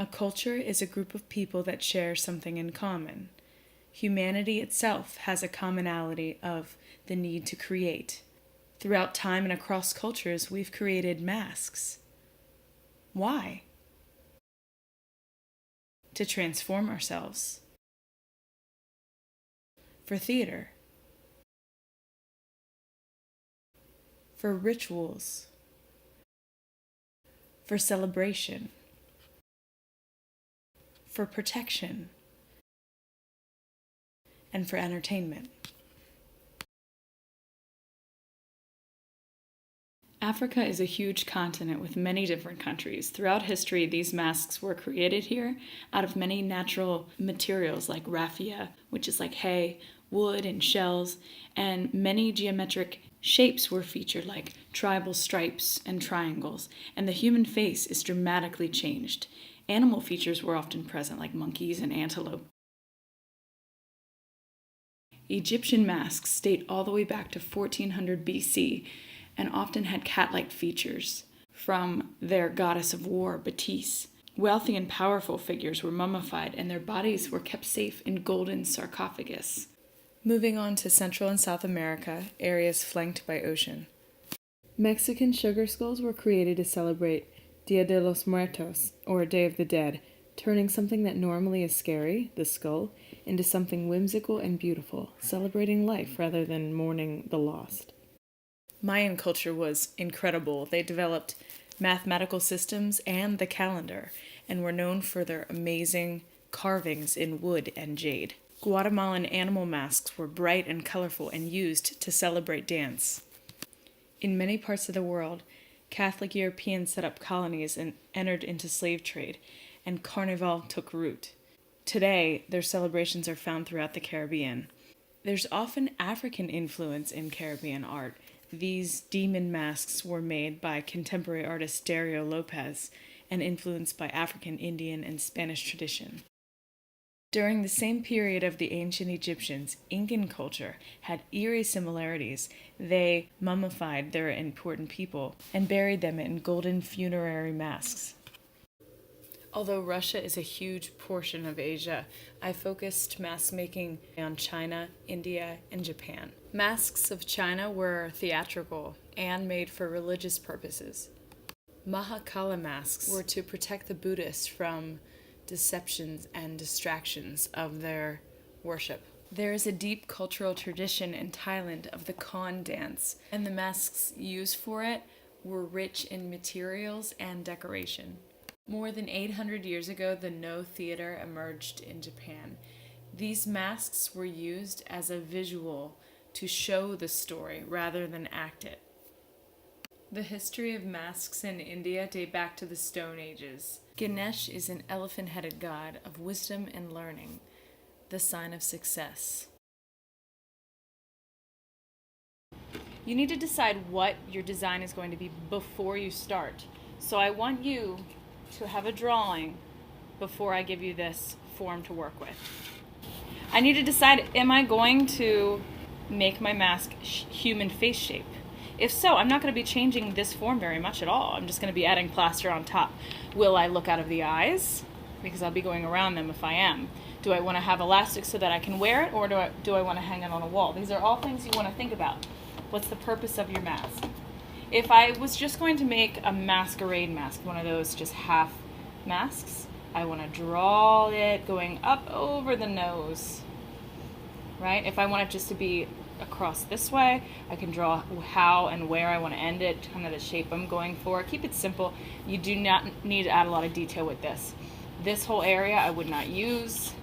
A culture is a group of people that share something in common. Humanity itself has a commonality of the need to create. Throughout time and across cultures, we've created masks. Why? To transform ourselves. For theater. For rituals. For celebration. For protection. And for entertainment. Africa is a huge continent with many different countries. Throughout history, these masks were created here out of many natural materials like raffia, which is like hay, wood, and shells, and many geometric shapes were featured like tribal stripes and triangles, and the human face is dramatically changed. Animal features were often present like monkeys and antelope. Egyptian masks date all the way back to 1400 BC and often had cat-like features from their goddess of war, Batis. Wealthy and powerful figures were mummified and their bodies were kept safe in golden sarcophagus. Moving on to Central and South America, areas flanked by ocean. Mexican sugar skulls were created to celebrate Dia de los Muertos, or Day of the Dead, turning something that normally is scary, the skull, into something whimsical and beautiful, celebrating life rather than mourning the lost. Mayan culture was incredible. They developed mathematical systems and the calendar, and were known for their amazing carvings in wood and jade. Guatemalan animal masks were bright and colorful and used to celebrate dance. In many parts of the world, Catholic Europeans set up colonies and entered into slave trade, and Carnival took root. Today, their celebrations are found throughout the Caribbean. There's often African influence in Caribbean art. These demon masks were made by contemporary artist Dario Lopez and influenced by African, Indian, and Spanish tradition. During the same period of the ancient Egyptians, Incan culture had eerie similarities. They mummified their important people and buried them in golden funerary masks. Although Russia is a huge portion of Asia, I focused mask making on China, India, and Japan. Masks of China were theatrical and made for religious purposes. Mahakala masks were to protect the Buddhists from deceptions and distractions of their worship. There is a deep cultural tradition in Thailand of the Khon dance, and the masks used for it were rich in materials and decoration. More than 800 years ago, the No theater emerged in Japan. These masks were used as a visual to show the story rather than act it. The history of masks in India date back to the Stone Ages. Ganesh is an elephant-headed god of wisdom and learning, the sign of success. You need to decide what your design is going to be before you start. So I want you to have a drawing before I give you this form to work with. I need to decide, am I going to make my mask human face shape? If so, I'm not going to be changing this form very much at all. I'm just going to be adding plaster on top. Will I look out of the eyes? Because I'll be going around them if I am. Do I want to have elastic so that I can wear it, or do I want to hang it on a wall? These are all things you want to think about. What's the purpose of your mask? If I was just going to make a masquerade mask, one of those just half masks, I want to draw it going up over the nose, right? If I want it just to be across this way, I can draw how and where I want to end it, kind of the shape I'm going for. Keep it simple. You do not need to add a lot of detail with this. This whole area I would not use,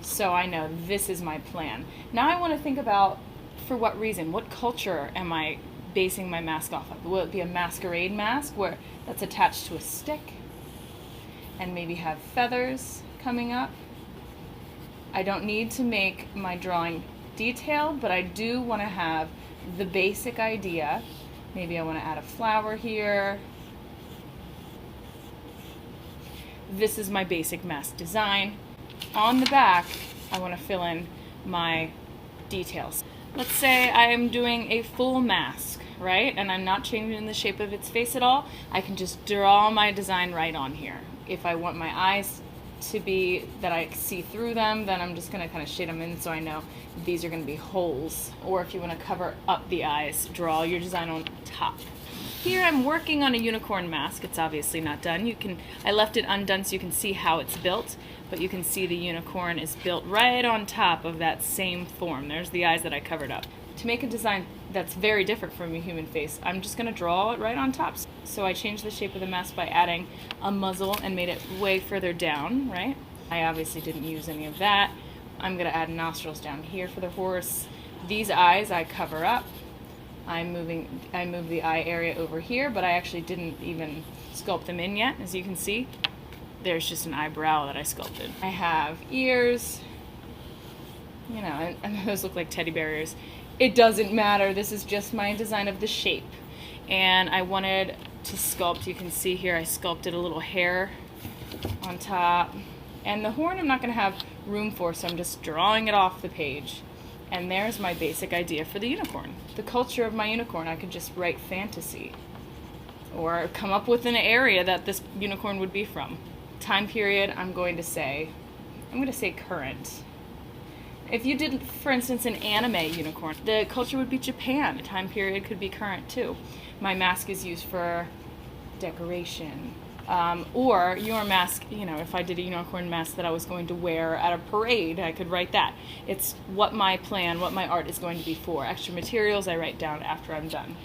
so I know this is my plan. Now I want to think about, for what reason, what culture am I basing my mask off of? Will it be a masquerade mask where that's attached to a stick and maybe have feathers coming up? I don't need to make my drawing detailed, but I do want to have the basic idea. Maybe I want to add a flower here. This is my basic mask design. On the back, I want to fill in my details. Let's say I am doing a full mask, right? And I'm not changing the shape of its face at all. I can just draw my design right on here. If I want my eyes to be that I see through them, then I'm just going to kind of shade them in so I know these are going to be holes. Or if you want to cover up the eyes, draw your design on top. Here I'm working on a unicorn mask. It's obviously not done. I left it undone so you can see how it's built, but you can see the unicorn is built right on top of that same form. There's the eyes that I covered up. To make a design that's very different from a human face, I'm just going to draw it right on top. So I changed the shape of the mask by adding a muzzle and made it way further down, right? I obviously didn't use any of that. I'm going to add nostrils down here for the horse. These eyes I cover up. I move the eye area over here, but I actually didn't even sculpt them in yet. As you can see, there's just an eyebrow that I sculpted. I have ears, you know, and those look like teddy bears. It doesn't matter. This is just my design of the shape. And I wanted to sculpt, you can see here, I sculpted a little hair on top. And the horn I'm not going to have room for, so I'm just drawing it off the page. And there's my basic idea for the unicorn. The culture of my unicorn, I could just write fantasy. Or come up with an area that this unicorn would be from. Time period, I'm going to say current. If you did, for instance, an anime unicorn, the culture would be Japan. The time period could be current too. My mask is used for decoration. Or your mask, you know, if I did a unicorn mask that I was going to wear at a parade, I could write that. It's what my plan, what my art is going to be for. Extra materials I write down after I'm done.